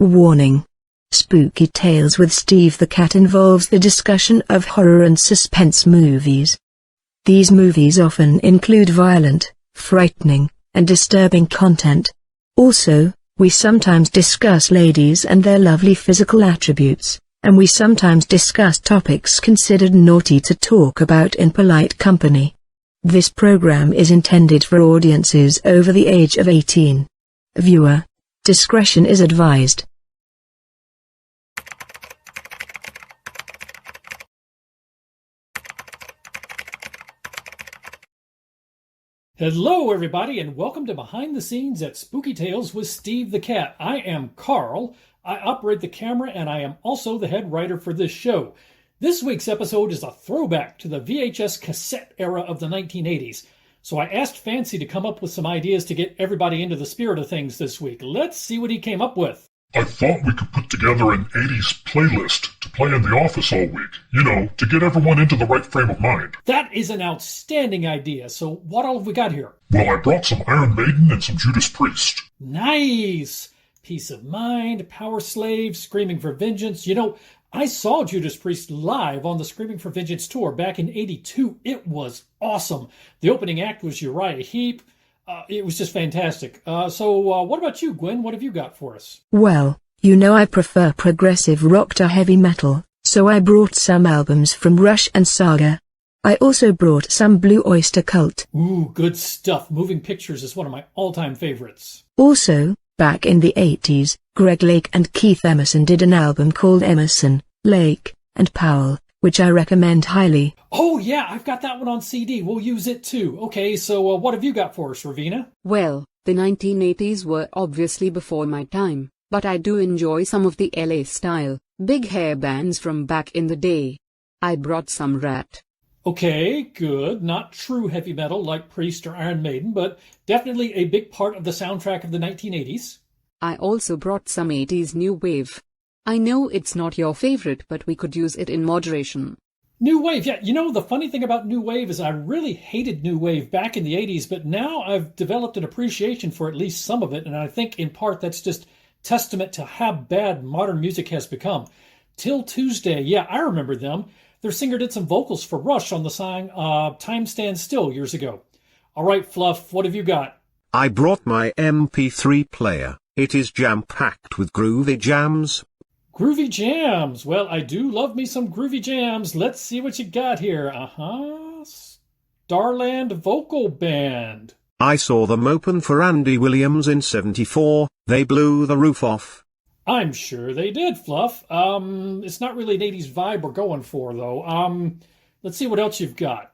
Warning. Spooky Tales with Steve the Cat involves the discussion of horror and suspense movies. These movies often include violent, frightening, and disturbing content. Also, we sometimes discuss ladies and their lovely physical attributes, and we sometimes discuss topics considered naughty to talk about in polite company. This program is intended for audiences over the age of 18. Viewer discretion is advised. Hello everybody and welcome to Behind the Scenes at Spooky Tales with Steve the Cat. I am Carl, I operate the camera and I am also the head writer for this show. This week's episode is a throwback to the VHS cassette era of the 1980s. So I asked Fancy to come up with some ideas to get everybody into the spirit of things this week. Let's see what he came up with. I thought we could put together an 80s playlist to play in the office all week. You know, to get everyone into the right frame of mind. That is an outstanding idea. So what all have we got here? Well, I brought some Iron Maiden and some Judas Priest. Nice! Peace of Mind, Power Slave, Screaming for Vengeance. You know, I saw Judas Priest live on the Screaming for Vengeance tour back in '82. It was awesome. The opening act was Uriah Heep. It was just fantastic. So what about you, Gwen? What have you got for us? Well, you know I prefer progressive rock to heavy metal, so I brought some albums from Rush and Saga. I also brought some Blue Oyster Cult. Ooh, good stuff. Moving Pictures is one of my all-time favorites. Also, back in the 80s, Greg Lake and Keith Emerson did an album called Emerson, Lake, and Powell, which I recommend highly. Oh yeah, I've got that one on CD. We'll use it too. Okay, so what have you got for us, Ravina? Well, the 1980s were obviously before my time, but I do enjoy some of the LA style, big hair bands from back in the day. I brought some Rat. Okay, good. Not true heavy metal like Priest or Iron Maiden, but definitely a big part of the soundtrack of the 1980s. I also brought some 80s new wave. I know it's not your favorite, but we could use it in moderation. New Wave, yeah. You know, the funny thing about New Wave is I really hated New Wave back in the 80s, but now I've developed an appreciation for at least some of it, and I think in part that's just testament to how bad modern music has become. Till Tuesday, yeah, I remember them. Their singer did some vocals for Rush on the song Time Stands Still years ago. All right, Fluff, what have you got? I brought my MP3 player. It is jam-packed with groovy jams. Groovy jams. Well, I do love me some groovy jams. Let's see what you got here. Starland Vocal Band. I saw them open for Andy Williams in '74. They blew the roof off. I'm sure they did, Fluff. It's not really an 80s vibe we're going for, though. Let's see what else you've got.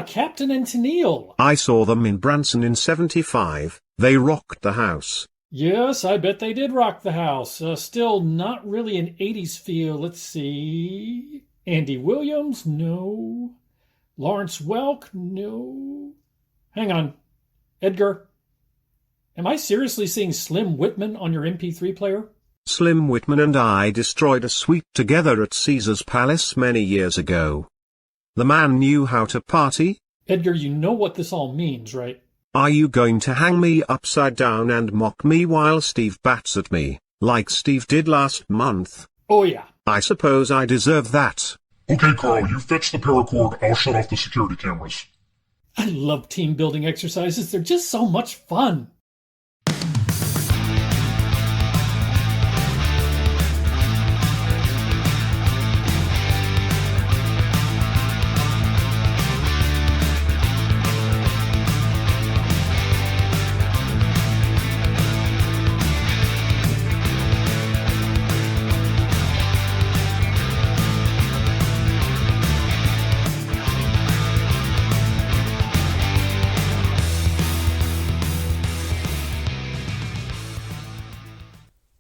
Captain and Tennille. I saw them in Branson in '75. They rocked the house. Yes, I bet they did rock the house. Still not really an 80s feel. Let's see. Andy Williams? No. Lawrence Welk? No. Hang on. Edgar, am I seriously seeing Slim Whitman on your MP3 player? Slim Whitman and I destroyed a suite together at Caesar's Palace many years ago. The man knew how to party. Edgar, you know what this all means, right? Are you going to hang me upside down and mock me while Steve bats at me, like Steve did last month? Oh yeah. I suppose I deserve that. Okay, Carl, you fetch the paracord. I'll shut off the security cameras. I love team building exercises. They're just so much fun.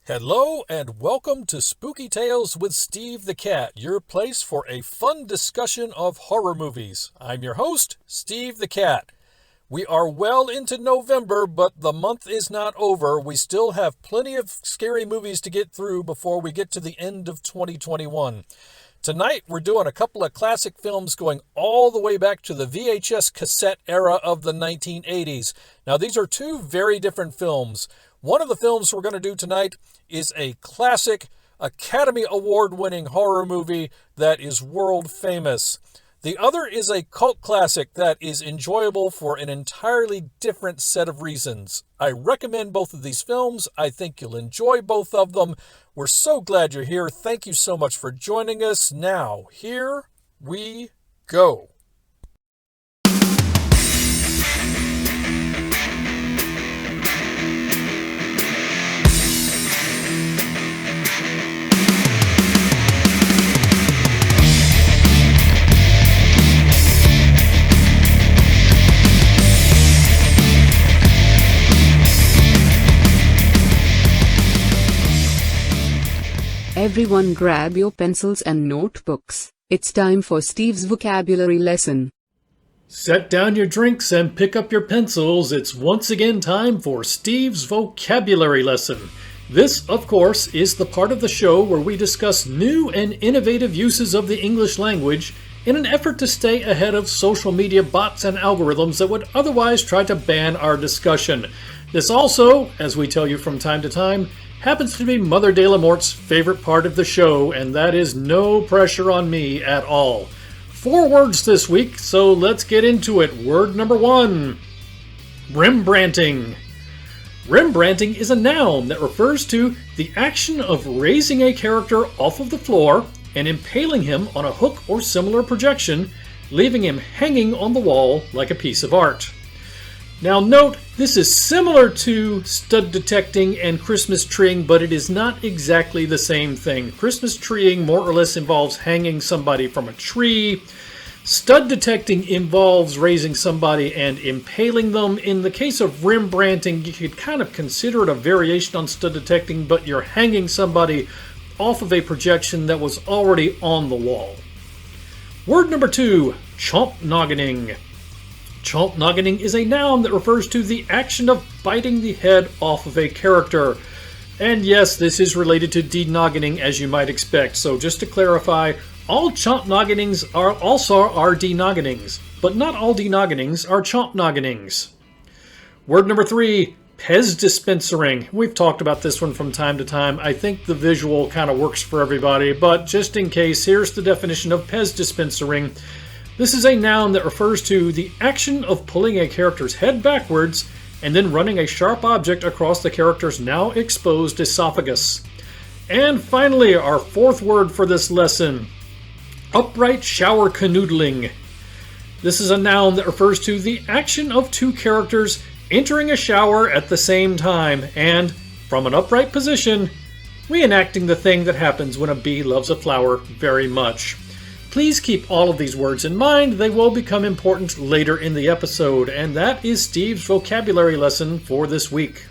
Hello and welcome to Spooky Tales with Steve the Cat, your place for a fun discussion of horror movies. I'm your host, Steve the Cat. We are well into November, but the month is not over. We still have plenty of scary movies to get through before we get to the end of 2021. Tonight, we're doing a couple of classic films going all the way back to the VHS cassette era of the 1980s. Now, these are two very different films. One of the films we're going to do tonight is a classic Academy Award-winning horror movie that is world famous. The other is a cult classic that is enjoyable for an entirely different set of reasons. I recommend both of these films. I think you'll enjoy both of them. We're so glad you're here. Thank you so much for joining us. Now, here we go. Everyone grab your pencils and notebooks. It's time for Steve's vocabulary lesson. Set down your drinks and pick up your pencils. It's once again time for Steve's vocabulary lesson. This, of course, is the part of the show where we discuss new and innovative uses of the English language in an effort to stay ahead of social media bots and algorithms that would otherwise try to ban our discussion. This also, as we tell you from time to time, happens to be Mother de la Morte's favorite part of the show, and that is no pressure on me at all. 4 words this week, so let's get into it. Word number 1, Rembrandting. Rembrandting is a noun that refers to the action of raising a character off of the floor and impaling him on a hook or similar projection, leaving him hanging on the wall like a piece of art. Now note, this is similar to stud detecting and Christmas treeing, but it is not exactly the same thing. Christmas treeing more or less involves hanging somebody from a tree. Stud detecting involves raising somebody and impaling them. In the case of Rembrandting, you could kind of consider it a variation on stud detecting, but you're hanging somebody off of a projection that was already on the wall. Word number 2, Chomp-noggening. Chomp-noggening is a noun that refers to the action of biting the head off of a character. And yes, this is related to denoggening, as you might expect. So just to clarify, all chomp-noggenings are denoggenings, but not all denoggenings are chomp-noggenings. Word number 3, Pez dispensering. We've talked about this one from time to time. I think the visual kind of works for everybody, but just in case, here's the definition of Pez dispensering. This is a noun that refers to the action of pulling a character's head backwards and then running a sharp object across the character's now exposed esophagus. And finally, our 4th word for this lesson, upright shower canoodling. This is a noun that refers to the action of 2 characters entering a shower at the same time and, from an upright position, reenacting the thing that happens when a bee loves a flower very much. Please keep all of these words in mind. They will become important later in the episode. And that is Steve's vocabulary lesson for this week.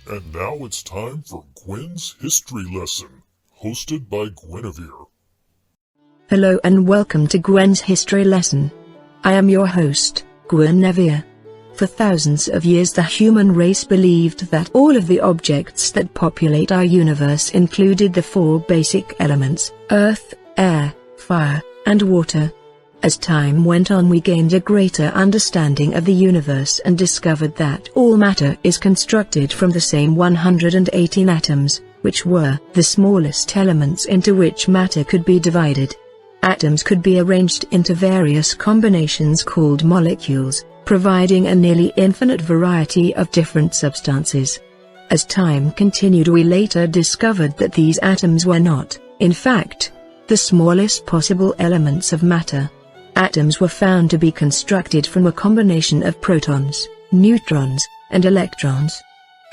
And now it's time for Gwen's history lesson, hosted by Gwenivere. Hello and welcome to Gwen's history lesson. I am your host, Gwenivere. For thousands of years the human race believed that all of the objects that populate our universe included the 4 basic elements: earth, air, fire, and water. As time went on we gained a greater understanding of the universe and discovered that all matter is constructed from the same 118 atoms, which were the smallest elements into which matter could be divided. Atoms could be arranged into various combinations called molecules, providing a nearly infinite variety of different substances. As time continued we later discovered that these atoms were not, in fact, the smallest possible elements of matter. Atoms were found to be constructed from a combination of protons, neutrons, and electrons.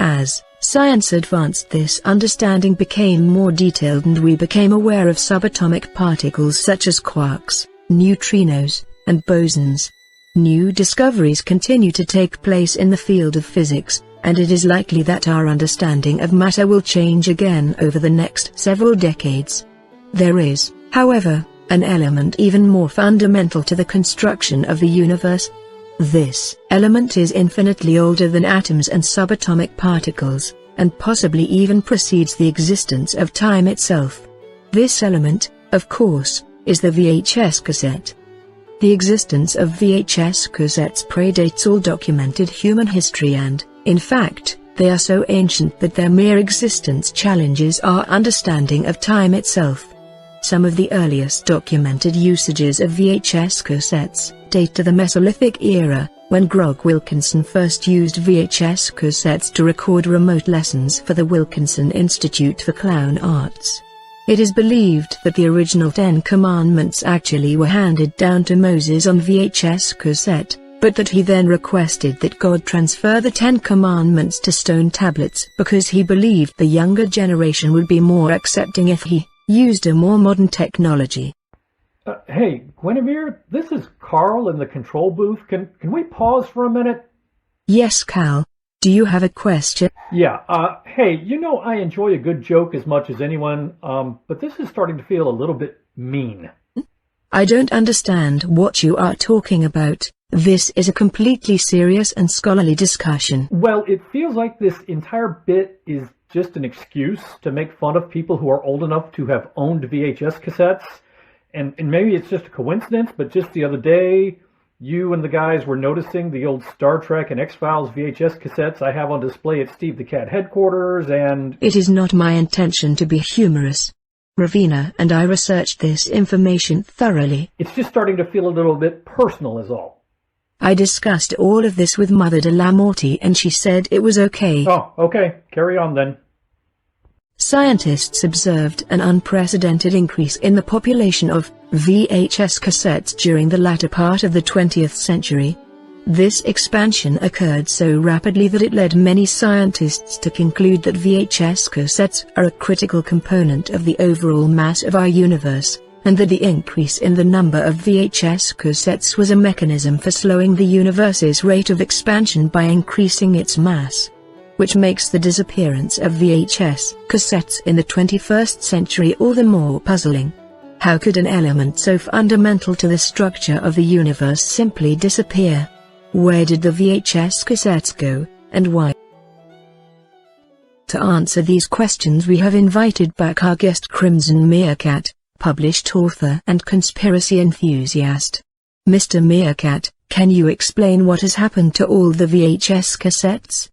As science advanced, this understanding became more detailed and we became aware of subatomic particles such as quarks, neutrinos, and bosons. New discoveries continue to take place in the field of physics, and it is likely that our understanding of matter will change again over the next several decades. There is, however, an element even more fundamental to the construction of the universe. This element is infinitely older than atoms and subatomic particles, and possibly even precedes the existence of time itself. This element, of course, is the VHS cassette. The existence of VHS cassettes predates all documented human history and, in fact, They are so ancient that their mere existence challenges our understanding of time itself. Some of the earliest documented usages of VHS cassettes date to the Mesolithic era, when Grog Wilkinson first used VHS cassettes to record remote lessons for the Wilkinson Institute for Clown Arts. It is believed that the original 10 Commandments actually were handed down to Moses on VHS cassette, but that he then requested that God transfer the 10 Commandments to stone tablets because he believed the younger generation would be more accepting if he used a more modern technology. Hey, Gwenivere, this is Carl in the control booth. Can we pause for a minute? Yes, Cal. Do you have a question? Yeah, hey, you know I enjoy a good joke as much as anyone, but this is starting to feel a little bit mean. I don't understand what you are talking about. This is a completely serious and scholarly discussion. Well, it feels like this entire bit is just an excuse to make fun of people who are old enough to have owned VHS cassettes. And maybe it's just a coincidence, but just the other day, you and the guys were noticing the old Star Trek and X-Files VHS cassettes I have on display at Steve the Cat headquarters, and... It is not my intention to be humorous. Ravina and I researched this information thoroughly. It's just starting to feel a little bit personal is all. I discussed all of this with Mother de la Morte and she said it was okay. Oh, okay. Carry on then. Scientists observed an unprecedented increase in the population of VHS cassettes during the latter part of the 20th century. This expansion occurred so rapidly that it led many scientists to conclude that VHS cassettes are a critical component of the overall mass of our universe, and that the increase in the number of VHS cassettes was a mechanism for slowing the universe's rate of expansion by increasing its mass. Which makes the disappearance of VHS cassettes in the 21st century all the more puzzling. How could an element so fundamental to the structure of the universe simply disappear? Where did the VHS cassettes go, and why? To answer these questions we have invited back our guest Crimson Meerkat, published author and conspiracy enthusiast. Mr. Meerkat, can you explain what has happened to all the VHS cassettes?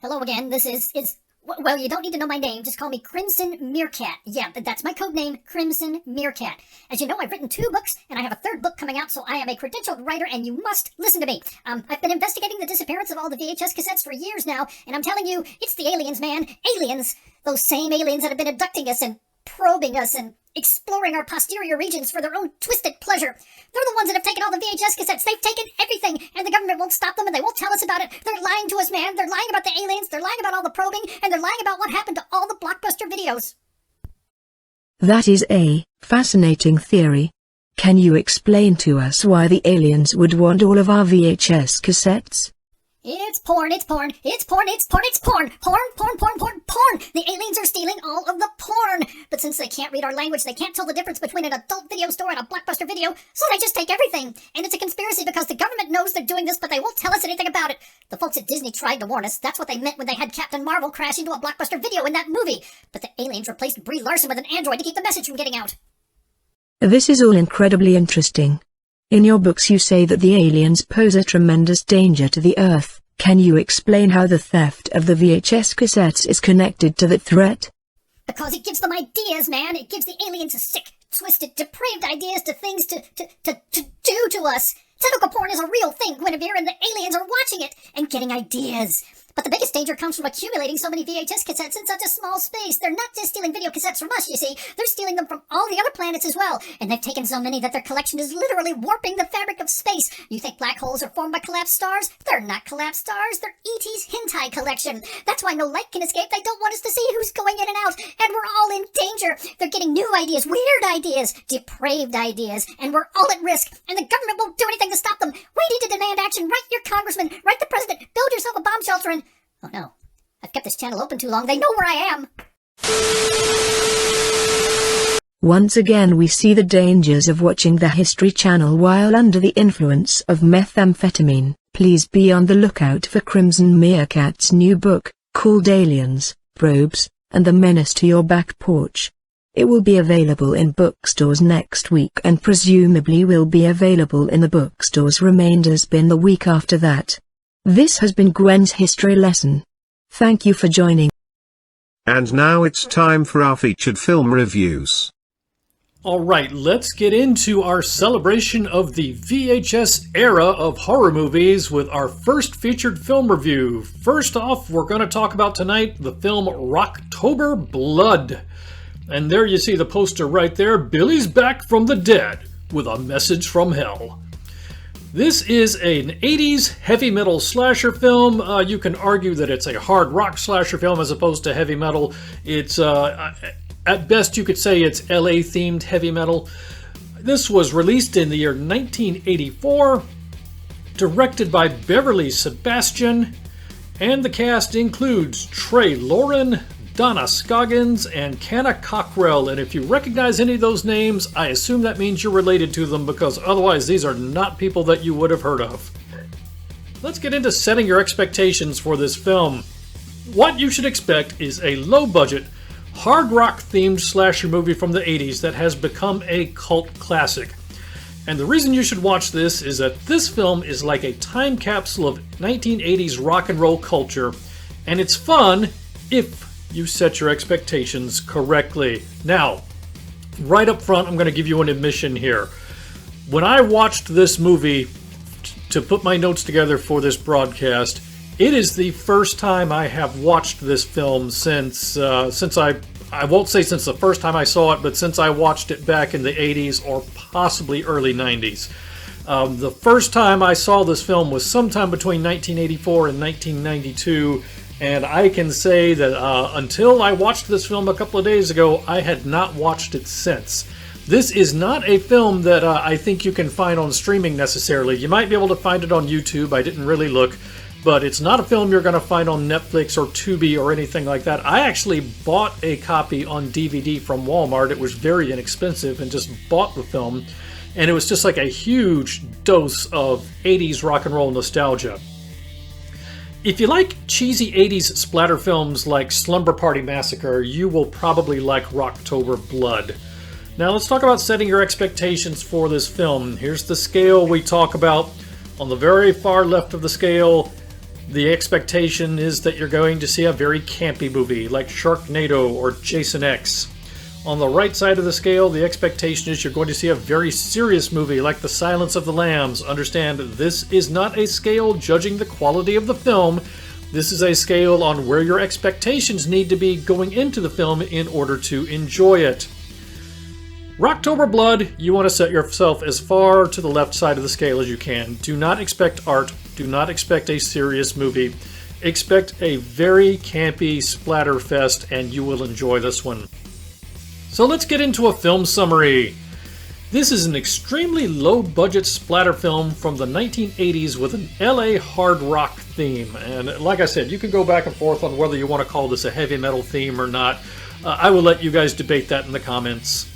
Hello again, this is, well, you don't need to know my name, just call me Crimson Meerkat. Yeah, that's my code name, Crimson Meerkat. As you know, I've written 2 books, and I have a 3rd book coming out, so I am a credentialed writer, and you must listen to me. I've been investigating the disappearance of all the VHS cassettes for years now, and I'm telling you, it's the aliens, man. Aliens! Those same aliens that have been abducting us and probing us and exploring our posterior regions for their own twisted pleasure. They're the ones that have taken all the VHS cassettes. They've taken everything, and the government won't stop them, and they won't tell us about it. They're lying to us, man. They're lying about the aliens. They're lying about all the probing, and they're lying about what happened to all the Blockbuster videos. That is a fascinating theory. Can you explain to us why the aliens would want all of our VHS cassettes? It's porn, it's porn, it's porn, it's porn, it's porn, porn, porn, porn, porn, porn. The aliens are stealing all of the porn. But since they can't read our language, they can't tell the difference between an adult video store and a Blockbuster video, so they just take everything. And it's a conspiracy because the government knows they're doing this, but they won't tell us anything about it. The folks at Disney tried to warn us. That's what they meant when they had Captain Marvel crash into a Blockbuster video in that movie. But the aliens replaced Brie Larson with an android to keep the message from getting out. This is all incredibly interesting. In your books you say that the aliens pose a tremendous danger to the Earth. Can you explain how the theft of the VHS cassettes is connected to that threat? Because it gives them ideas, man. It gives the aliens sick, twisted, depraved ideas to things to do to us. Tentacle porn is a real thing, Gwenivere, and the aliens are watching it and getting ideas. But the biggest danger comes from accumulating so many VHS cassettes in such a small space. They're not just stealing video cassettes from us, you see. They're stealing them from all the other planets as well. And they've taken so many that their collection is literally warping the fabric of space. You think black holes are formed by collapsed stars? They're not collapsed stars. They're E.T.'s hentai collection. That's why no light can escape. They don't want us to see who's going in and out. And we're all in danger. They're getting new ideas, weird ideas, depraved ideas. And we're all at risk. And the government won't do anything to stop them. We need to demand action. Write your congressman. Write the president. Build yourself a bomb shelter and... Oh no, I've kept this channel open too long. They know where I am. Once again we see the dangers of watching the History Channel while under the influence of methamphetamine. Please be on the lookout for Crimson Meerkat's new book, called Aliens, Probes, and the Menace to Your Back Porch. It will be available in bookstores next week and presumably will be available in the bookstore's remainders bin the week after that. This has been Gwen's history lesson. Thank you for joining. And now it's time for our featured film reviews. Alright, let's get into our celebration of the VHS era of horror movies with our first featured film review. First off, we're going to talk about tonight the film Rocktober Blood. And there you see the poster right there, Billy's back from the dead with a message from hell. This is an 80s heavy metal slasher film. You can argue that it's a hard rock slasher film as opposed to heavy metal. It's at best, you could say it's LA-themed heavy metal. This was released in the year 1984, directed by Beverly Sebastian, and the cast includes Trey Loren, Donna Scoggins, and Canna Cockrell. And if you recognize any of those names, I assume that means you're related to them, because otherwise these are not people that you would have heard of. Let's get into setting your expectations for this film. What you should expect is a low-budget, hard rock themed slasher movie from the 80s that has become a cult classic. And the reason you should watch this is that this film is like a time capsule of 1980s rock and roll culture, and it's fun if you set your expectations correctly. Now, right up front, I'm going to give you an admission here. When I watched this movie to put my notes together for this broadcast, it is the first time I have watched this film since I won't say since the first time I saw it, but since I watched it back in the 80s or possibly early 90s. The first time I saw this film was sometime between 1984 and 1992, and I can say that until I watched this film a couple of days ago, I had not watched it since. This is not a film that I think you can find on streaming necessarily. You might be able to find it on YouTube. I didn't really look. But it's not a film you're going to find on Netflix or Tubi or anything like that. I actually bought a copy on DVD from Walmart. It was very inexpensive, and just bought the film. And it was just like a huge dose of 80s rock and roll nostalgia. If you like cheesy 80s splatter films like Slumber Party Massacre, you will probably like Rocktober Blood. Now let's talk about setting your expectations for this film. Here's the scale we talk about. On the very far left of the scale, the expectation is that you're going to see a very campy movie like Sharknado or Jason X. On the right side of the scale, the expectation is you're going to see a very serious movie like The Silence of the Lambs. Understand, this is not a scale judging the quality of the film. This is a scale on where your expectations need to be going into the film in order to enjoy it. Rocktober Blood, you want to set yourself as far to the left side of the scale as you can. Do not expect art. Do not expect a serious movie. Expect a very campy splatterfest, and you will enjoy this one. So let's get into a film summary. This is an extremely low-budget splatter film from the 1980s with an LA hard rock theme. And like I said, you can go back and forth on whether you want to call this a heavy metal theme or not. I will let you guys debate that in the comments.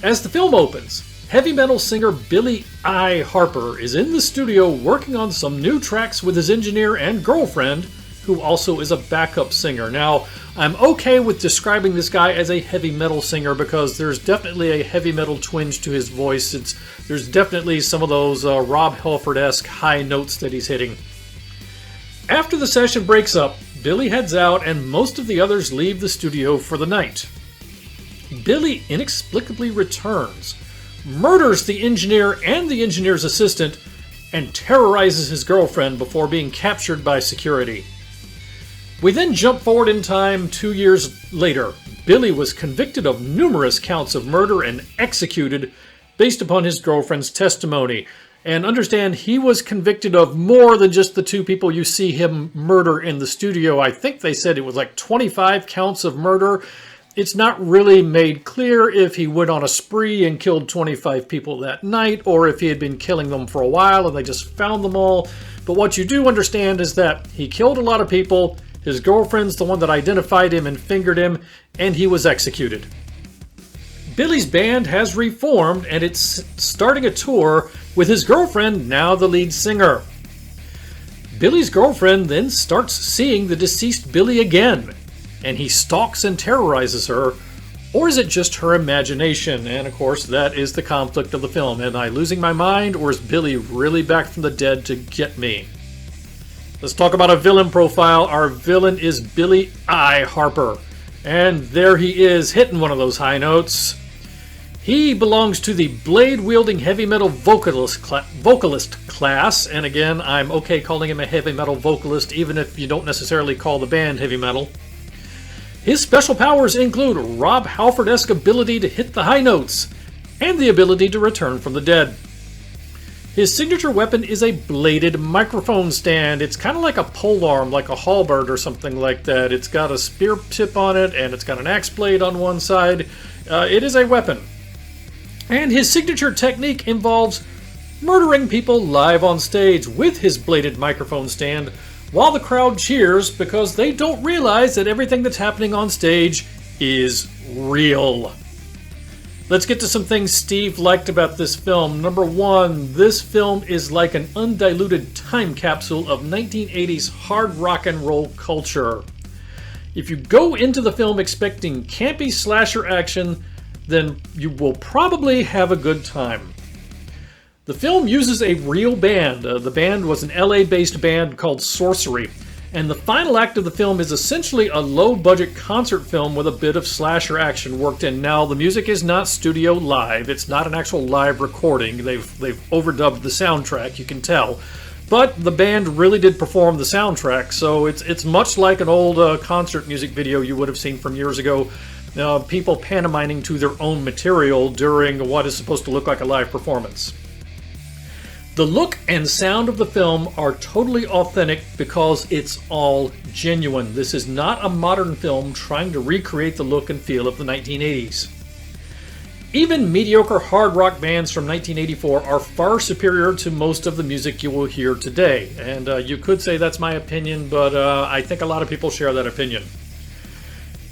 As the film opens, heavy metal singer Billy I. Harper is in the studio working on some new tracks with his engineer and girlfriend, who also is a backup singer. Now, I'm okay with describing this guy as a heavy metal singer because there's definitely a heavy metal twinge to his voice. There's definitely some of those Rob Halford-esque high notes that he's hitting. After the session breaks up, Billy heads out and most of the others leave the studio for the night. Billy inexplicably returns, murders the engineer and the engineer's assistant, and terrorizes his girlfriend before being captured by security. We then jump forward in time 2 years later. Billy was convicted of numerous counts of murder and executed based upon his girlfriend's testimony. And understand, he was convicted of more than just the two people you see him murder in the studio. I think they said it was like 25 counts of murder. It's not really made clear if he went on a spree and killed 25 people that night, or if he had been killing them for a while and they just found them all. But what you do understand is that he killed a lot of people. His girlfriend's the one that identified him and fingered him, and he was executed. Billy's band has reformed, and it's starting a tour with his girlfriend, now the lead singer. Billy's girlfriend then starts seeing the deceased Billy again, and he stalks and terrorizes her, or is it just her imagination? And of course, that is the conflict of the film. Am I losing my mind, or is Billy really back from the dead to get me? Let's talk about a villain profile. Our villain is Billy I. Harper. And there he is, hitting one of those high notes. He belongs to the blade-wielding heavy metal vocalist class. And again, I'm okay calling him a heavy metal vocalist, even if you don't necessarily call the band heavy metal. His special powers include Rob Halford-esque ability to hit the high notes, and the ability to return from the dead. His signature weapon is a bladed microphone stand. It's kind of like a polearm, like a halberd or something like that. It's got a spear tip on it, and it's got an axe blade on one side. It is a weapon. And his signature technique involves murdering people live on stage with his bladed microphone stand, while the crowd cheers because they don't realize that everything that's happening on stage is real. Let's get to some things Steve liked about this film. Number one, this film is like an undiluted time capsule of 1980s hard rock and roll culture. If you go into the film expecting campy slasher action, then you will probably have a good time. The film uses a real band. The band was an LA-based band called Sorcery, and the final act of the film is essentially a low-budget concert film with a bit of slasher action worked in. Now, the music is not studio live. It's not an actual live recording. They've overdubbed the soundtrack, you can tell. But the band really did perform the soundtrack, so it's much like an old concert music video you would have seen from years ago. People pantomiming to their own material during what is supposed to look like a live performance. The look and sound of the film are totally authentic because it's all genuine. This is not a modern film trying to recreate the look and feel of the 1980s. Even mediocre hard rock bands from 1984 are far superior to most of the music you will hear today. And you could say that's my opinion, but I think a lot of people share that opinion.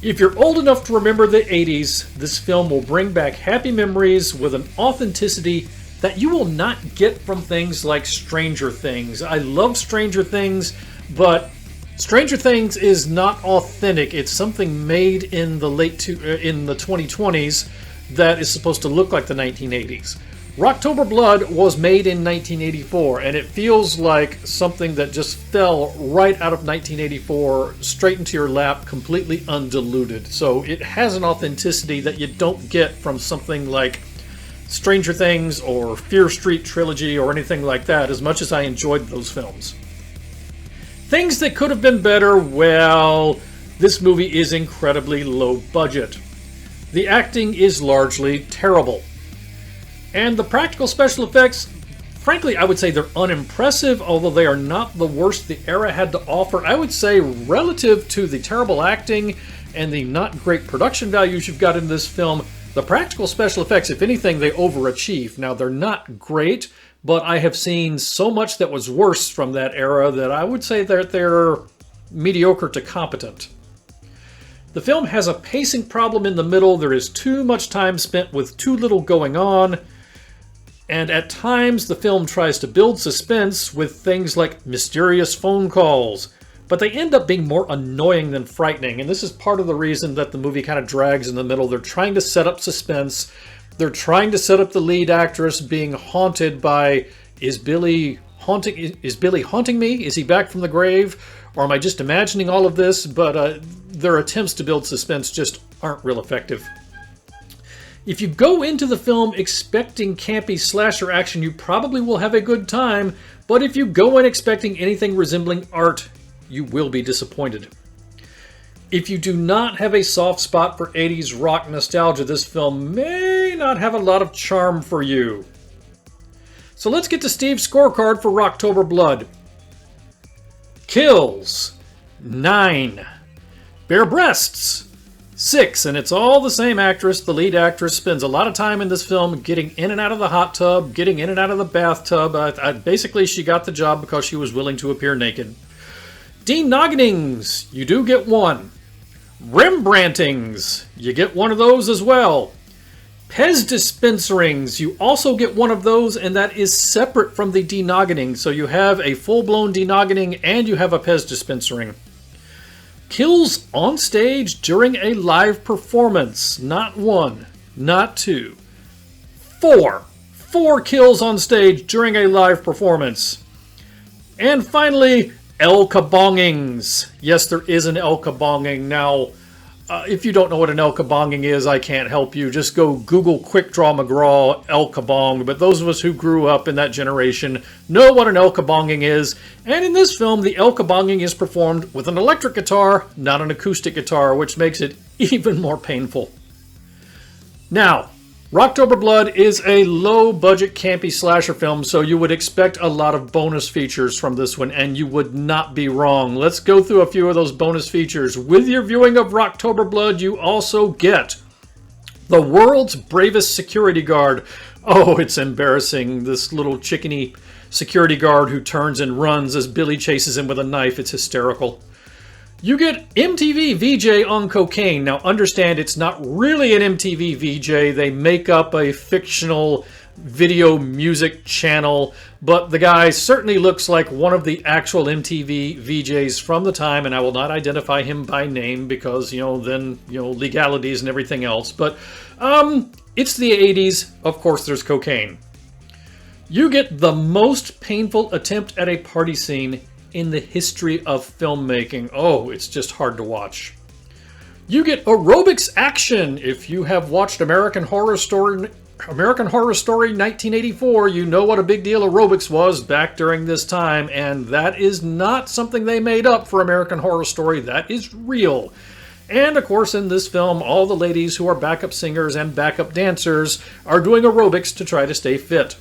If you're old enough to remember the 80s, this film will bring back happy memories with an authenticity that you will not get from things like Stranger Things. I love Stranger Things, but Stranger Things is not authentic. It's something made in the 2020s that is supposed to look like the 1980s. Rocktober Blood was made in 1984, and it feels like something that just fell right out of 1984, straight into your lap, completely undiluted. So it has an authenticity that you don't get from something like Stranger Things or Fear Street Trilogy or anything like that, as much as I enjoyed those films. Things that could have been better, well, this movie is incredibly low budget. The acting is largely terrible. And the practical special effects, frankly, I would say they're unimpressive, although they are not the worst the era had to offer. I would say relative to the terrible acting and the not great production values you've got in this film, the practical special effects, if anything, they overachieve. Now, they're not great, but I have seen so much that was worse from that era that I would say that they're mediocre to competent. The film has a pacing problem in the middle. There is too much time spent with too little going on. And at times, the film tries to build suspense with things like mysterious phone calls. But they end up being more annoying than frightening, and this is part of the reason that the movie kind of drags in the middle. They're trying to set up suspense. They're trying to set up the lead actress being haunted by, is Billy haunting me? Is he back from the grave? Or am I just imagining all of this? But their attempts to build suspense just aren't real effective. If you go into the film expecting campy slasher action, you probably will have a good time, but if you go in expecting anything resembling art, you will be disappointed. If you do not have a soft spot for 80s rock nostalgia, this film may not have a lot of charm for you. So let's get to Steve's scorecard for Rocktober Blood. Kills, 9. Bare breasts, 6. And it's all the same actress. The lead actress spends a lot of time in this film getting in and out of the hot tub, getting in and out of the bathtub. Basically, she got the job because she was willing to appear naked. Denogginings, you do get 1. Rembrandtings, you get 1 of those as well. Pez dispenserings, you also get 1 of those, and that is separate from the denoggening. So you have a full-blown denoggening and you have a Pez dispensering. Kills on stage during a live performance, not 1, not 2. 4 kills on stage during a live performance. And finally, El Kabongings. Yes, there is an El Kabonging. Now, if you don't know what an El Kabonging is, I can't help you. Just go Google Quick Draw McGraw El Kabong. But those of us who grew up in that generation know what an El Kabonging is. And in this film, the El Kabonging is performed with an electric guitar, not an acoustic guitar, which makes it even more painful. Now, Rocktober Blood is a low-budget campy slasher film, so you would expect a lot of bonus features from this one, and you would not be wrong. Let's go through a few of those bonus features. With your viewing of Rocktober Blood, you also get the world's bravest security guard. Oh, it's embarrassing. This little chickeny security guard who turns and runs as Billy chases him with a knife. It's hysterical. You get MTV VJ on cocaine. Now understand, it's not really an MTV VJ. They make up a fictional video music channel, but the guy certainly looks like one of the actual MTV VJs from the time, and I will not identify him by name because, then, legalities and everything else. But it's the 80s. Of course, there's cocaine. You get the most painful attempt at a party scene in the history of filmmaking. Oh, it's just hard to watch. You get aerobics action. If you have watched American Horror Story 1984, you know what a big deal aerobics was back during this time, and that is not something they made up for American Horror Story. That is real. And of course, in this film, all the ladies who are backup singers and backup dancers are doing aerobics to try to stay fit.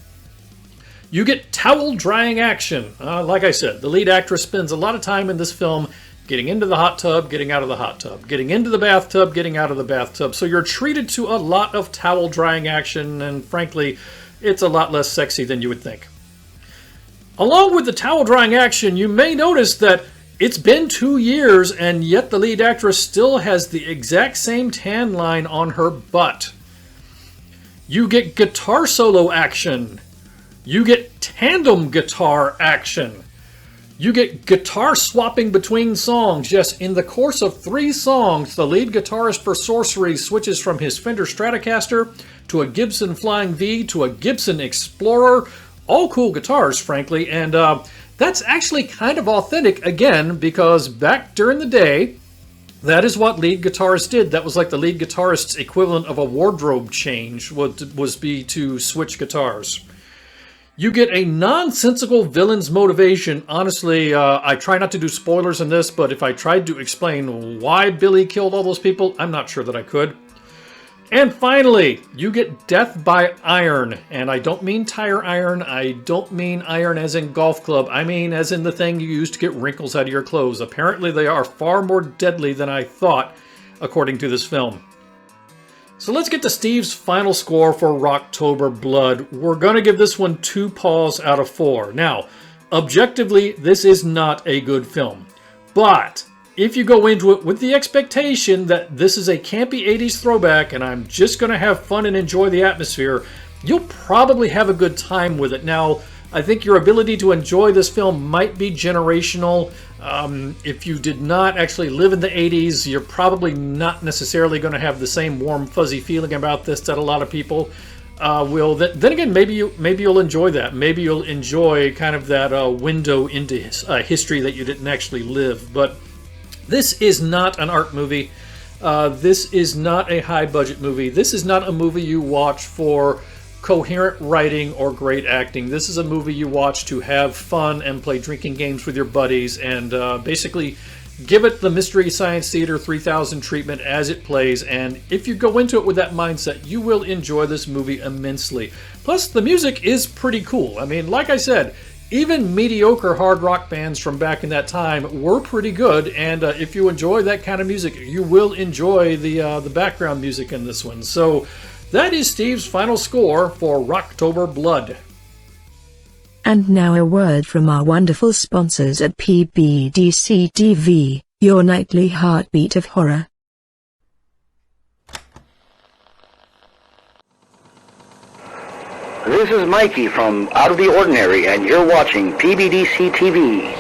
You get towel drying action. Like I said, the lead actress spends a lot of time in this film getting into the hot tub, getting out of the hot tub, getting into the bathtub, getting out of the bathtub. So you're treated to a lot of towel drying action, and frankly, it's a lot less sexy than you would think. Along with the towel drying action, you may notice that it's been 2 years, and yet the lead actress still has the exact same tan line on her butt. You get guitar solo action. You get tandem guitar action. You get guitar swapping between songs. Yes, in the course of 3 songs, the lead guitarist for Sorcery switches from his Fender Stratocaster to a Gibson Flying V to a Gibson Explorer. All cool guitars, frankly, and that's actually kind of authentic, again, because back during the day, that is what lead guitarists did. That was like the lead guitarist's equivalent of a wardrobe change, was be to switch guitars. You get a nonsensical villain's motivation. Honestly, I try not to do spoilers in this, but if I tried to explain why Billy killed all those people, I'm not sure that I could. And finally, you get death by iron. And I don't mean tire iron. I don't mean iron as in golf club. I mean as in the thing you use to get wrinkles out of your clothes. Apparently, they are far more deadly than I thought, according to this film. So let's get to Steve's final score for Rocktober Blood. We're going to give this one 2 paws out of 4. Now, objectively, this is not a good film. But if you go into it with the expectation that this is a campy 80s throwback and I'm just going to have fun and enjoy the atmosphere, you'll probably have a good time with it. Now, I think your ability to enjoy this film might be generational. If you did not actually live in the 80s, you're probably not necessarily going to have the same warm, fuzzy feeling about this that a lot of people will. Then again, maybe you'll enjoy that. Maybe you'll enjoy kind of that window into history that you didn't actually live. But this is not an art movie. This is not a high-budget movie. This is not a movie you watch for coherent writing or great acting. This is a movie you watch to have fun and play drinking games with your buddies and basically give it the Mystery Science Theater 3000 treatment as it plays. And if you go into it with that mindset, you will enjoy this movie immensely. Plus, the music is pretty cool. I mean, like I said, even mediocre hard rock bands from back in that time were pretty good. And if you enjoy that kind of music, you will enjoy the background music in this one. So that is Steve's final score for Rocktober Blood. And now a word from our wonderful sponsors at PBDC TV, your nightly heartbeat of horror. This is Mikey from Out of the Ordinary, and you're watching PBDC TV.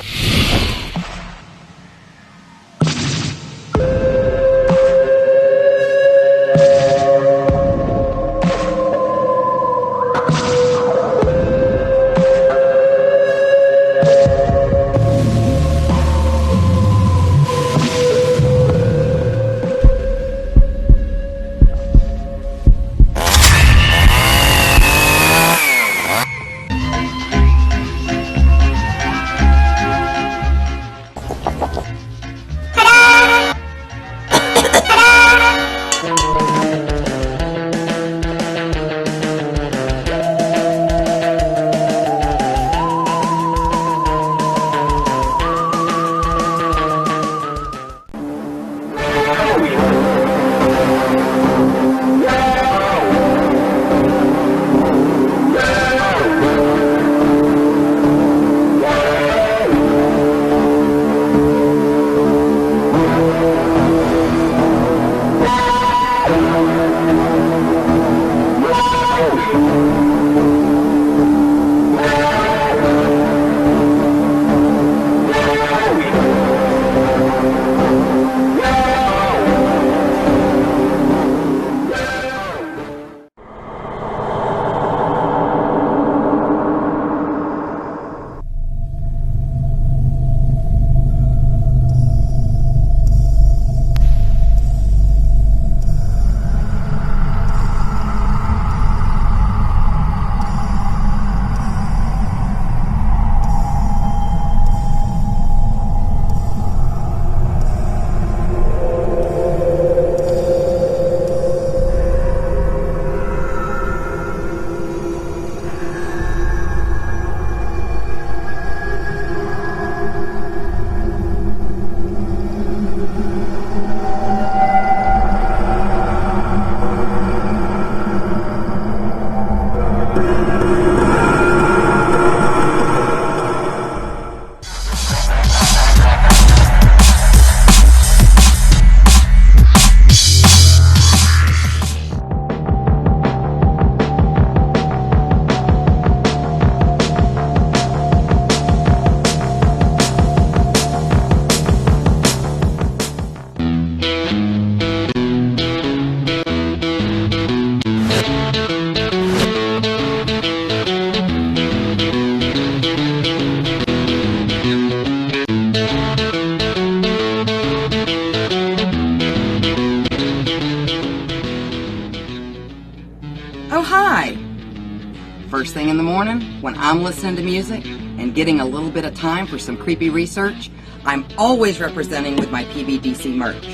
thing in the morning, when I'm listening to music and getting a little bit of time for some creepy research, I'm always representing with my PBDC merch.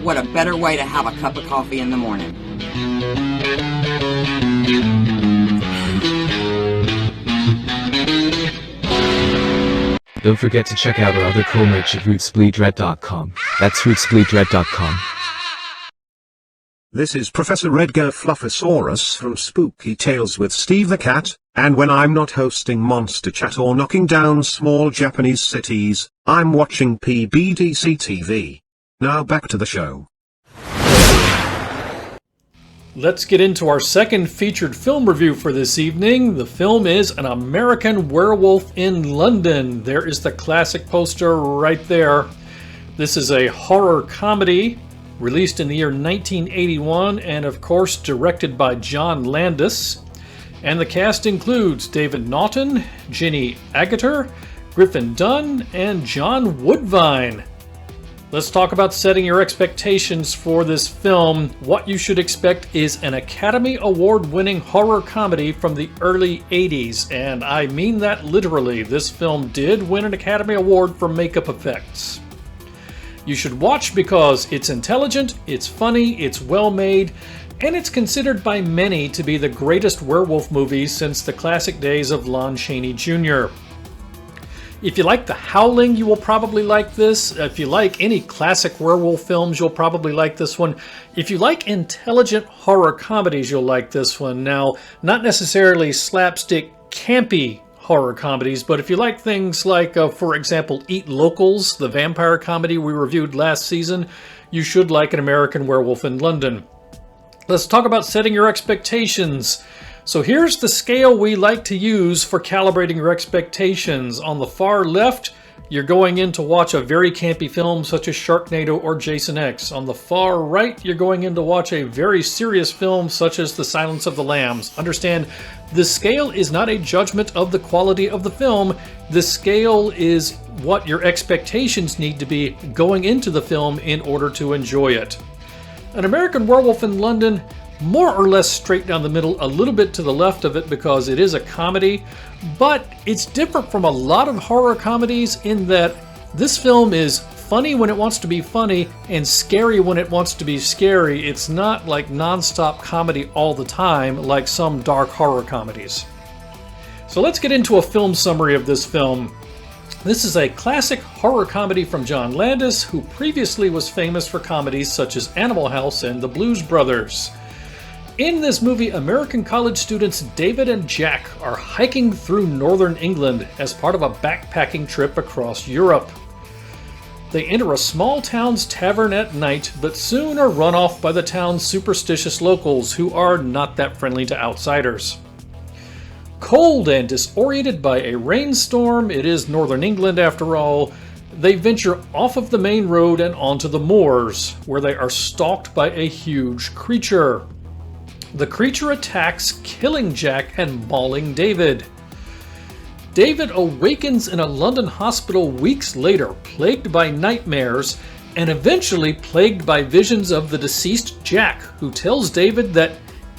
What a better way to have a cup of coffee in the morning. Don't forget to check out our other cool merch at rootsbleedred.com. That's rootsbleedred.com. This is Professor Edgar Fluffosaurus from Spooky Tales with Steve the Cat, and when I'm not hosting Monster Chat or knocking down small Japanese cities, I'm watching PBDC TV. Now back to the show. Let's get into our second featured film review for this evening. The film is An American Werewolf in London. There is the classic poster right there. This is a horror comedy released in the year 1981 and of course directed by John Landis. And the cast includes David Naughton, Ginny Agutter, Griffin Dunn, and John Woodvine. Let's talk about setting your expectations for this film. What you should expect is an Academy Award-winning horror comedy from the early 80s, and I mean that literally. This film did win an Academy Award for makeup effects. You should watch because it's intelligent, it's funny, it's well made, and it's considered by many to be the greatest werewolf movie since the classic days of Lon Chaney Jr. If you like The Howling, you will probably like this. If you like any classic werewolf films, you'll probably like this one. If you like intelligent horror comedies, you'll like this one. Now, not necessarily slapstick, campy horror comedies, but if you like things like, for example, Eat Locals, the vampire comedy we reviewed last season, you should like An American Werewolf in London. Let's talk about setting your expectations. So here's the scale we like to use for calibrating your expectations. On the far left, you're going in to watch a very campy film such as Sharknado or Jason X. On the far right, you're going in to watch a very serious film such as The Silence of the Lambs. Understand, the scale is not a judgment of the quality of the film. The scale is what your expectations need to be going into the film in order to enjoy it. An American Werewolf in London, more or less straight down the middle, a little bit to the left of it because it is a comedy, but it's different from a lot of horror comedies in that this film is funny when it wants to be funny and scary when it wants to be scary. It's not like non-stop comedy all the time like some dark horror comedies. So let's get into a film summary of this film. This is a classic horror comedy from John Landis, who previously was famous for comedies such as Animal House and The Blues Brothers. In this movie, American college students David and Jack are hiking through northern England as part of a backpacking trip across Europe. They enter a small town's tavern at night, but soon are run off by the town's superstitious locals who are not that friendly to outsiders. Cold and disoriented by a rainstorm, it is northern England after all, they venture off of the main road and onto the moors, where they are stalked by a huge creature. The creature attacks, killing Jack and mauling David. David awakens in a London hospital weeks later, plagued by nightmares, and eventually plagued by visions of the deceased Jack, who tells David that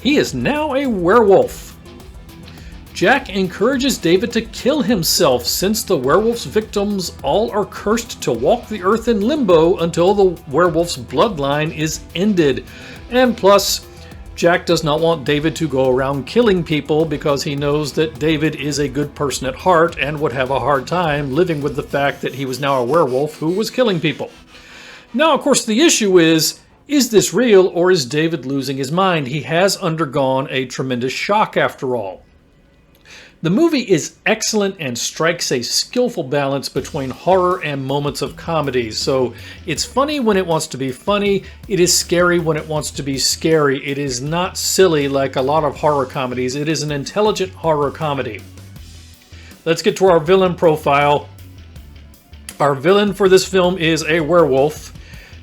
he is now a werewolf. Jack encourages David to kill himself since the werewolf's victims all are cursed to walk the earth in limbo until the werewolf's bloodline is ended. And plus, Jack does not want David to go around killing people because he knows that David is a good person at heart and would have a hard time living with the fact that he was now a werewolf who was killing people. Now, of course, the issue is this real or is David losing his mind? He has undergone a tremendous shock after all. The movie is excellent and strikes a skillful balance between horror and moments of comedy. So it's funny when it wants to be funny, it is scary when it wants to be scary. It is not silly like a lot of horror comedies. It is an intelligent horror comedy. Let's get to our villain profile. Our villain for this film is a werewolf.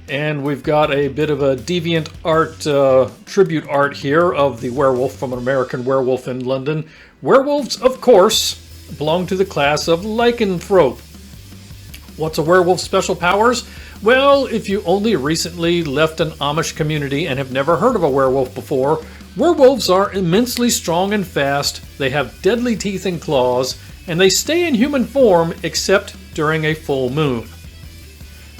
And we've got a bit of a deviant art, tribute art here of the werewolf from An American Werewolf in London. Werewolves, of course, belong to the class of lycanthrope. What's a werewolf's special powers? Well, if you only recently left an Amish community and have never heard of a werewolf before, Werewolves are immensely strong and fast, they have deadly teeth and claws, and they stay in human form except during a full moon.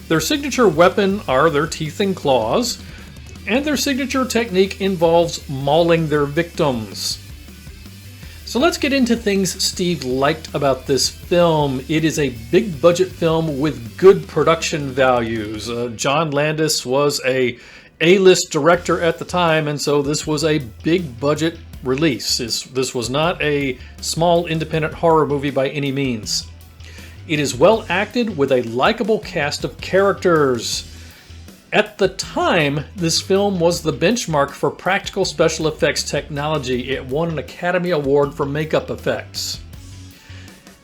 Their signature weapon are their teeth and claws, and their signature technique involves mauling their victims. So let's get into things Steve liked about this film. It is a big budget film with good production values. John Landis was a A-list director at the time, and so this was a big budget release. This was not a small independent horror movie by any means. It is well acted with a likable cast of characters. At the time, this film was the benchmark for practical special effects technology. It won an Academy Award for makeup effects.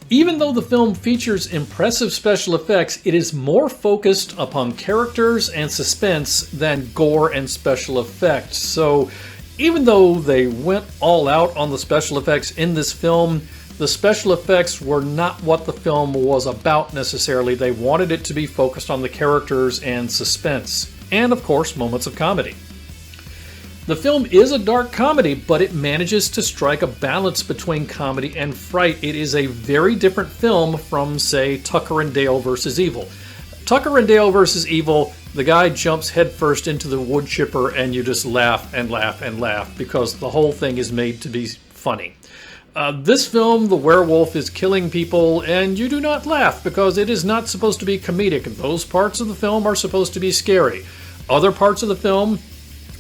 Even though the film features impressive special effects, it is more focused upon characters and suspense than gore and special effects. So even though they went all out on the special effects in this film, the special effects were not what the film was about necessarily. They wanted it to be focused on the characters and suspense, and of course moments of comedy. The film is a dark comedy, but it manages to strike a balance between comedy and fright. It is a very different film from, say, Tucker and Dale vs. Evil. Tucker and Dale vs. Evil, the guy jumps headfirst into the wood chipper and you just laugh and laugh and laugh because the whole thing is made to be funny. This film, the werewolf is killing people, and you do not laugh because it is not supposed to be comedic. Those parts of the film are supposed to be scary. Other parts of the film,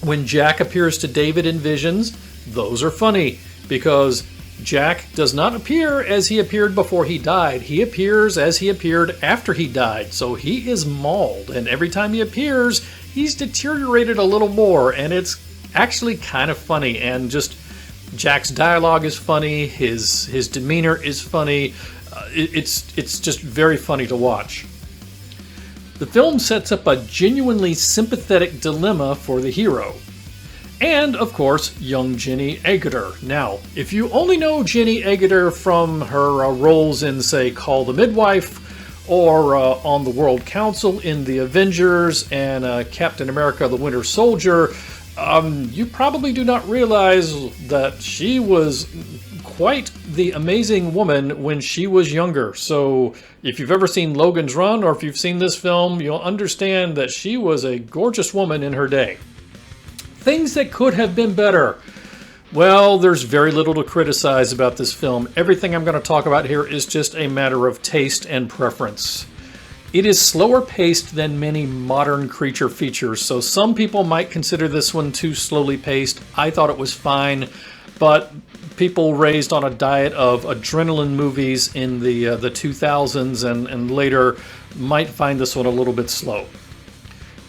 when Jack appears to David in visions, those are funny because Jack does not appear as he appeared before he died. He appears as he appeared after he died. So he is mauled, and every time he appears, he's deteriorated a little more, and it's actually kind of funny. And just Jack's dialogue is funny, his demeanor is funny. It's just very funny to watch. The film sets up a genuinely sympathetic dilemma for the hero. And, of course, young Jenny Agutter. Now, if you only know Jenny Agutter from her roles in, say, Call the Midwife, or on the World Council in The Avengers, and Captain America the Winter Soldier, you probably do not realize that she was quite the amazing woman when she was younger. So if you've ever seen Logan's Run, or if you've seen this film, you'll understand that she was a gorgeous woman in her day. Things that could have been better. Well, there's very little to criticize about this film. Everything I'm going to talk about here is just a matter of taste and preference. It is slower paced than many modern creature features, so some people might consider this one too slowly paced. I thought it was fine, but people raised on a diet of adrenaline movies in the 2000s and later might find this one a little bit slow.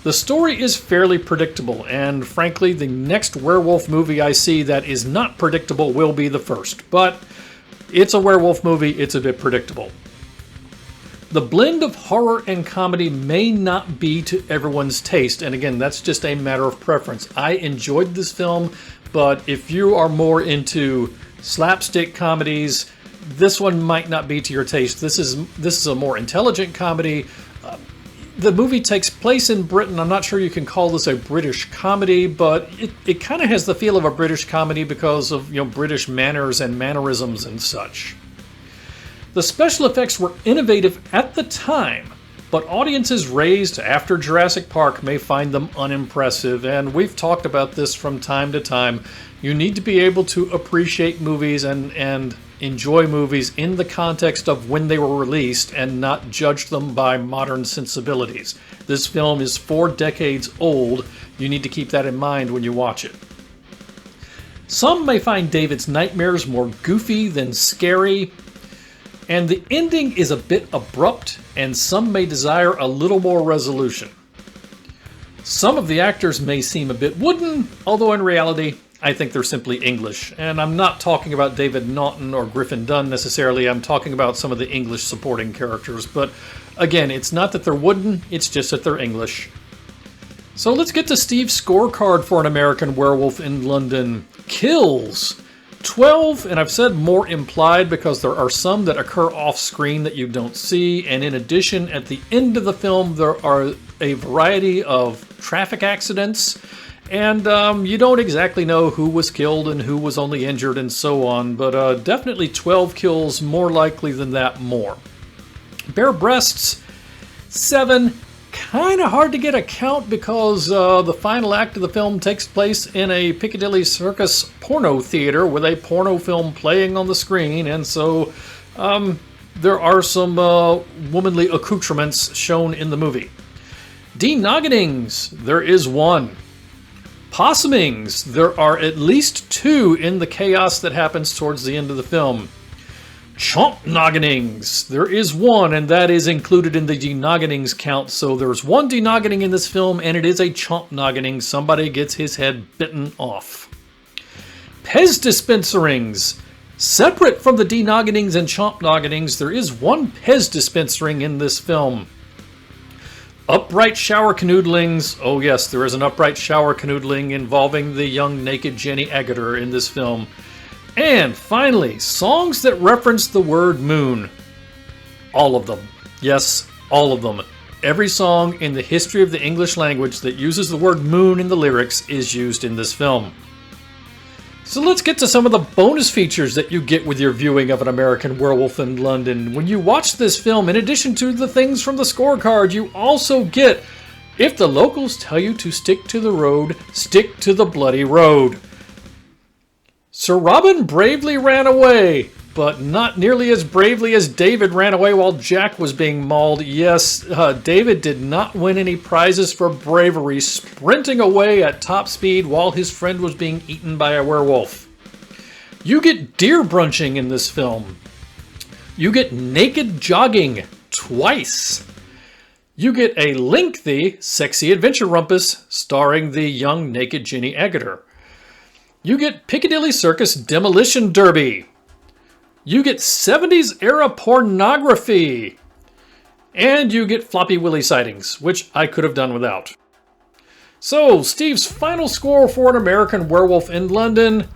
The story is fairly predictable, and frankly, the next werewolf movie I see that is not predictable will be the first. But it's a werewolf movie, it's a bit predictable. The blend of horror and comedy may not be to everyone's taste, and again, that's just a matter of preference. I enjoyed this film, but if you are more into slapstick comedies, this one might not be to your taste. This is a more intelligent comedy. The movie takes place in Britain. I'm not sure you can call this a British comedy, but it kind of has the feel of a British comedy because of, British manners and mannerisms and such. The special effects were innovative at the time, but audiences raised after Jurassic Park may find them unimpressive, and we've talked about this from time to time. You need to be able to appreciate movies and enjoy movies in the context of when they were released and not judge them by modern sensibilities. This film is 4 decades old. You need to keep that in mind when you watch it. Some may find David's nightmares more goofy than scary, and the ending is a bit abrupt, and some may desire a little more resolution. Some of the actors may seem a bit wooden, although in reality, I think they're simply English. And I'm not talking about David Naughton or Griffin Dunne necessarily, I'm talking about some of the English supporting characters. But again, it's not that they're wooden, it's just that they're English. So let's get to Steve's scorecard for An American Werewolf in London. Kills. 12, and I've said more implied because there are some that occur off screen that you don't see, and in addition, at the end of the film, there are a variety of traffic accidents, And you don't exactly know who was killed and who was only injured and so on, but definitely 12 kills, more likely than that, more. Bare breasts, 7. Kind of hard to get a count because the final act of the film takes place in a Piccadilly Circus porno theater with a porno film playing on the screen, and so there are some womanly accoutrements shown in the movie. Denogginings, there is 1. Possumings, there are at least 2 in the chaos that happens towards the end of the film. Chomp-nogginings, there is 1, and that is included in the denogginings count, so there's 1 denoggining in this film, and it is a chomp-noggining. Somebody gets his head bitten off. Pez dispenserings, separate from the denogginings and chomp-nogginings, there is 1 Pez dispensering in this film. Upright shower canoodlings, oh yes, there is an upright shower canoodling involving the young naked Jenny Agutter in this film. And finally, songs that reference the word moon. All of them. Yes, all of them. Every song in the history of the English language that uses the word moon in the lyrics is used in this film. So let's get to some of the bonus features that you get with your viewing of An American Werewolf in London. When you watch this film, in addition to the things from the scorecard, you also get, if the locals tell you to stick to the road, stick to the bloody road. Sir Robin bravely ran away, but not nearly as bravely as David ran away while Jack was being mauled. Yes, David did not win any prizes for bravery, sprinting away at top speed while his friend was being eaten by a werewolf. You get deer brunching in this film. You get naked jogging twice. You get a lengthy, sexy adventure rumpus starring the young naked Jenny Agutter. You get Piccadilly Circus Demolition Derby. You get 70s era pornography. And you get Floppy Willy sightings, which I could have done without. So, Steve's final score for An American Werewolf in London,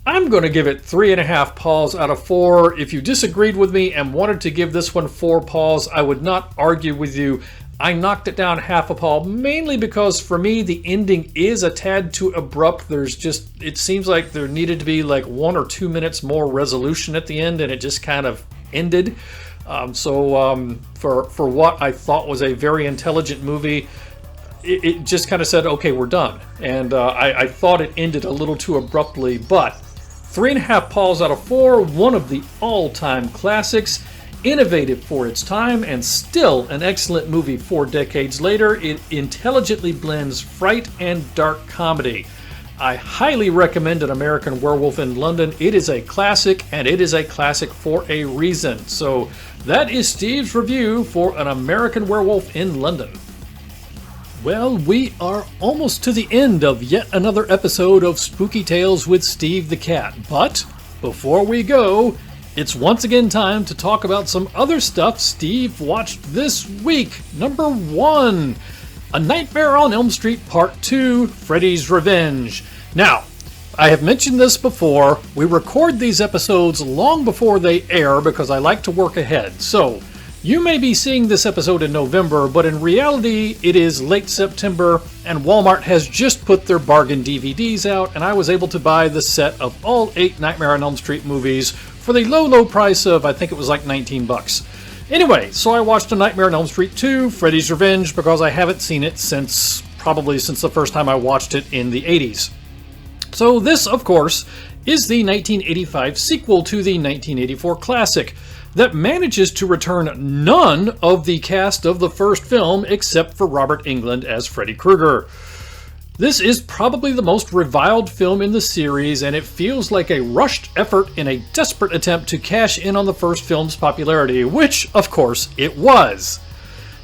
I'm going to give it 3.5 paws out of 4. If you disagreed with me and wanted to give this one 4 paws, I would not argue with you. I knocked it down half a paw, mainly because for me the ending is a tad too abrupt. It seems like there needed to be like 1 or 2 minutes more resolution at the end, and it just kind of ended. For what I thought was a very intelligent movie, it just kind of said, okay, we're done. And I thought it ended a little too abruptly, but 3.5 paws out of 4, one of the all-time classics. Innovative for its time and still an excellent movie 4 decades later. It intelligently blends fright and dark comedy. I highly recommend An American Werewolf in London. It is a classic, and it is a classic for a reason. So that is Steve's review for An American Werewolf in London. Well, we are almost to the end of yet another episode of Spooky Tales with Steve the Cat. But before we go, it's once again time to talk about some other stuff Steve watched this week. Number 1, A Nightmare on Elm Street Part 2, Freddy's Revenge. Now, I have mentioned this before. We record these episodes long before they air because I like to work ahead. So, you may be seeing this episode in November, but in reality, it is late September, and Walmart has just put their bargain DVDs out, and I was able to buy the set of all 8 Nightmare on Elm Street movies for the low price of, I think it was like $19. Anyway, so I watched A Nightmare on Elm Street 2, Freddy's Revenge, because I haven't seen it probably since the first time I watched it in the 80s. So this, of course, is the 1985 sequel to the 1984 classic that manages to return none of the cast of the first film except for Robert Englund as Freddy Krueger. This is probably the most reviled film in the series, and it feels like a rushed effort in a desperate attempt to cash in on the first film's popularity, which, of course, it was.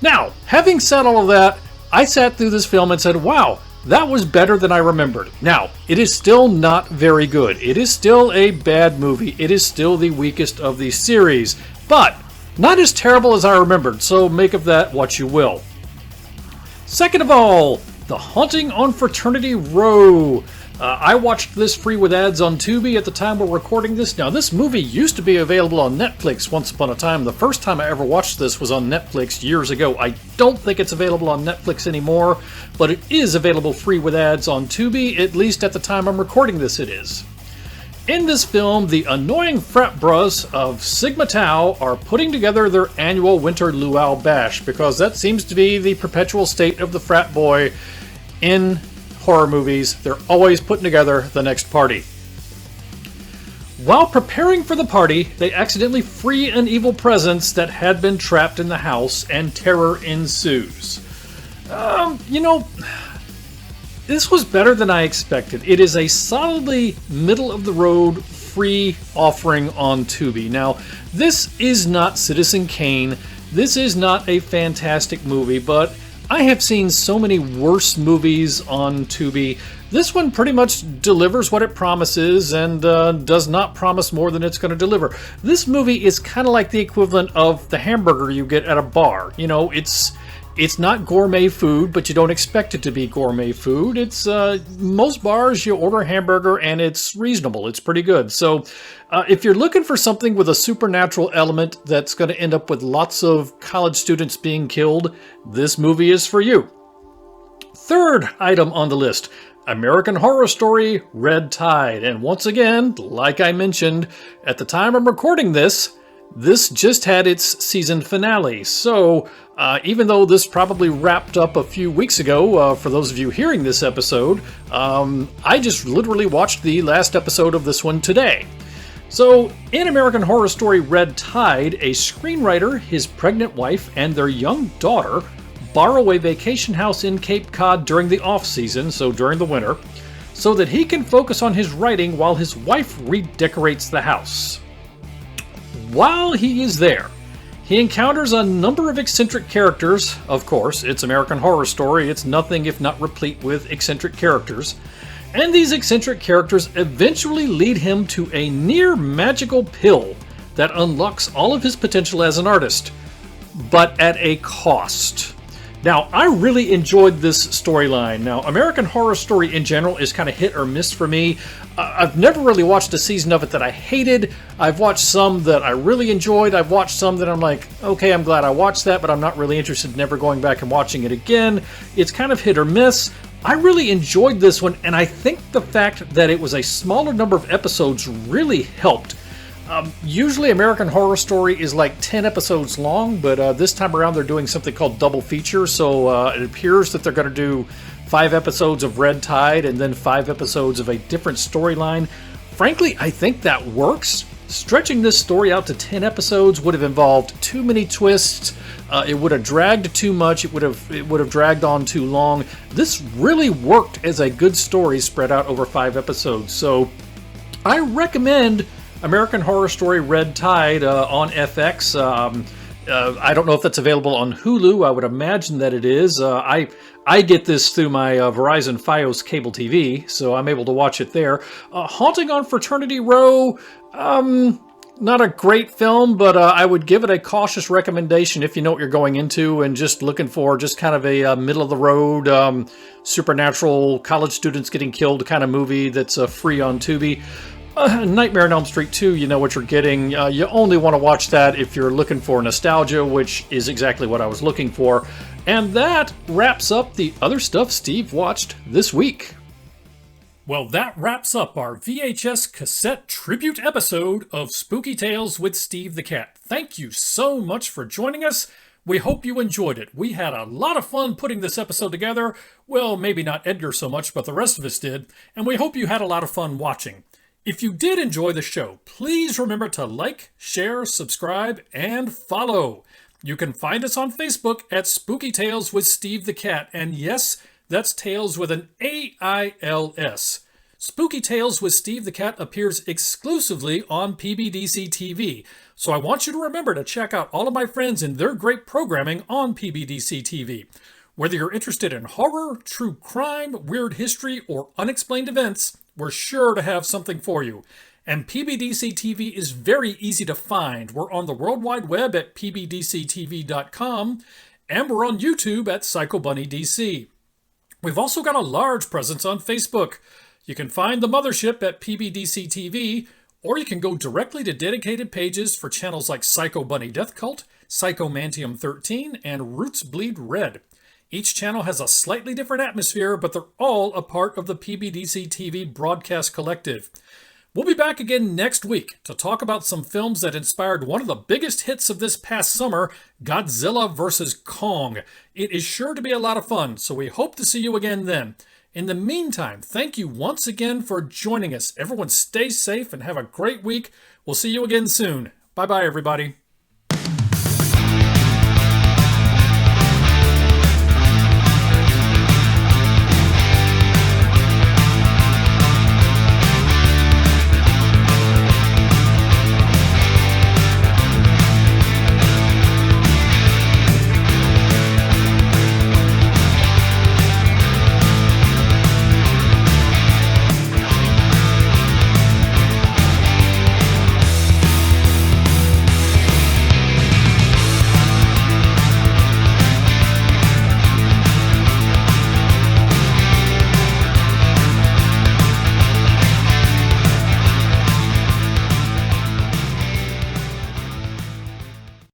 Now, having said all of that, I sat through this film and said, wow, that was better than I remembered. Now, it is still not very good. It is still a bad movie. It is still the weakest of the series, but not as terrible as I remembered, so make of that what you will. Second of all, The Haunting on Fraternity Row. I watched this free with ads on Tubi at the time we're recording this. Now, this movie used to be available on Netflix once upon a time. The first time I ever watched this was on Netflix years ago. I don't think it's available on Netflix anymore, but it is available free with ads on Tubi, at least at the time I'm recording this it is. In this film, the annoying frat bros of Sigma Tau are putting together their annual winter luau bash, because that seems to be the perpetual state of the frat boy in horror movies. They're always putting together the next party. While preparing for the party, they accidentally free an evil presence that had been trapped in the house, and terror ensues. This was better than I expected. It is a solidly middle-of-the-road free offering on Tubi. Now, this is not Citizen Kane. This is not a fantastic movie, but I have seen so many worse movies on Tubi. This one pretty much delivers what it promises and does not promise more than it's going to deliver. This movie is kind of like the equivalent of the hamburger you get at a bar. You know, it's not gourmet food, but you don't expect it to be gourmet food. It's most bars you order a hamburger and it's reasonable. It's pretty good. So if you're looking for something with a supernatural element that's going to end up with lots of college students being killed, this movie is for you. Third item on the list, American Horror Story Red Tide. And once again, like I mentioned, at the time I'm recording this just had its season finale. So even though this probably wrapped up a few weeks ago, for those of you hearing this episode, I just literally watched the last episode of this one today. So in American Horror Story Red Tide, a screenwriter, his pregnant wife, and their young daughter borrow a vacation house in Cape Cod during the off-season, so during the winter, so that he can focus on his writing while his wife redecorates the house. While he is there, he encounters a number of eccentric characters. Of course, it's American Horror Story. It's nothing if not replete with eccentric characters. And these eccentric characters eventually lead him to a near magical pill that unlocks all of his potential as an artist, but at a cost. Now, I really enjoyed this storyline. Now, American Horror Story in general is kind of hit or miss for me. I've never really watched a season of it that I hated. I've watched some that I really enjoyed. I've watched some that I'm like, okay, I'm glad I watched that, but I'm not really interested in ever going back and watching it again. It's kind of hit or miss. I really enjoyed this one, and I think the fact that it was a smaller number of episodes really helped. Usually American Horror Story is like 10 episodes long, but this time around they're doing something called double feature, so it appears that they're going to do 5 episodes of Red Tide and then 5 episodes of a different storyline. Frankly, I think that works. Stretching this story out to 10 episodes would have involved too many twists. It would have dragged too much. It would have dragged on too long. This really worked as a good story spread out over 5 episodes. So I recommend American Horror Story Red Tide on FX. I don't know if that's available on Hulu. I would imagine that it is. I get this through my Verizon Fios cable TV, so I'm able to watch it there. Haunting on Fraternity Row, not a great film, but I would give it a cautious recommendation if you know what you're going into and just looking for just kind of a middle-of-the-road supernatural college students getting killed kind of movie that's free on Tubi. Nightmare on Elm Street 2, you know what you're getting. You only want to watch that if you're looking for nostalgia, which is exactly what I was looking for. And that wraps up the other stuff Steve watched this week. Well, that wraps up our VHS cassette tribute episode of Spooky Tales with Steve the Cat. Thank you so much for joining us. We hope you enjoyed it. We had a lot of fun putting this episode together. Well, maybe not Edgar so much, but the rest of us did. And we hope you had a lot of fun watching. If you did enjoy the show, please remember to like, share, subscribe, and follow. You can find us on Facebook at Spooky Tales with Steve the Cat. And yes, that's Tales with an A-I-L-S. Spooky Tales with Steve the Cat appears exclusively on PBDC TV. So I want you to remember to check out all of my friends and their great programming on PBDC TV. Whether you're interested in horror, true crime, weird history, or unexplained events, we're sure to have something for you. And PBDC TV is very easy to find. We're on the World Wide Web at pbdctv.com, and we're on YouTube at PsychoBunnyDC. We've also got a large presence on Facebook. You can find the mothership at PBDC TV, or you can go directly to dedicated pages for channels like Psycho Bunny Death Cult, Psychomantium 13, and Roots Bleed Red. Each channel has a slightly different atmosphere, but they're all a part of the PBDC TV broadcast collective. We'll be back again next week to talk about some films that inspired one of the biggest hits of this past summer, Godzilla vs. Kong. It is sure to be a lot of fun, so we hope to see you again then. In the meantime, thank you once again for joining us. Everyone stay safe and have a great week. We'll see you again soon. Bye-bye, everybody.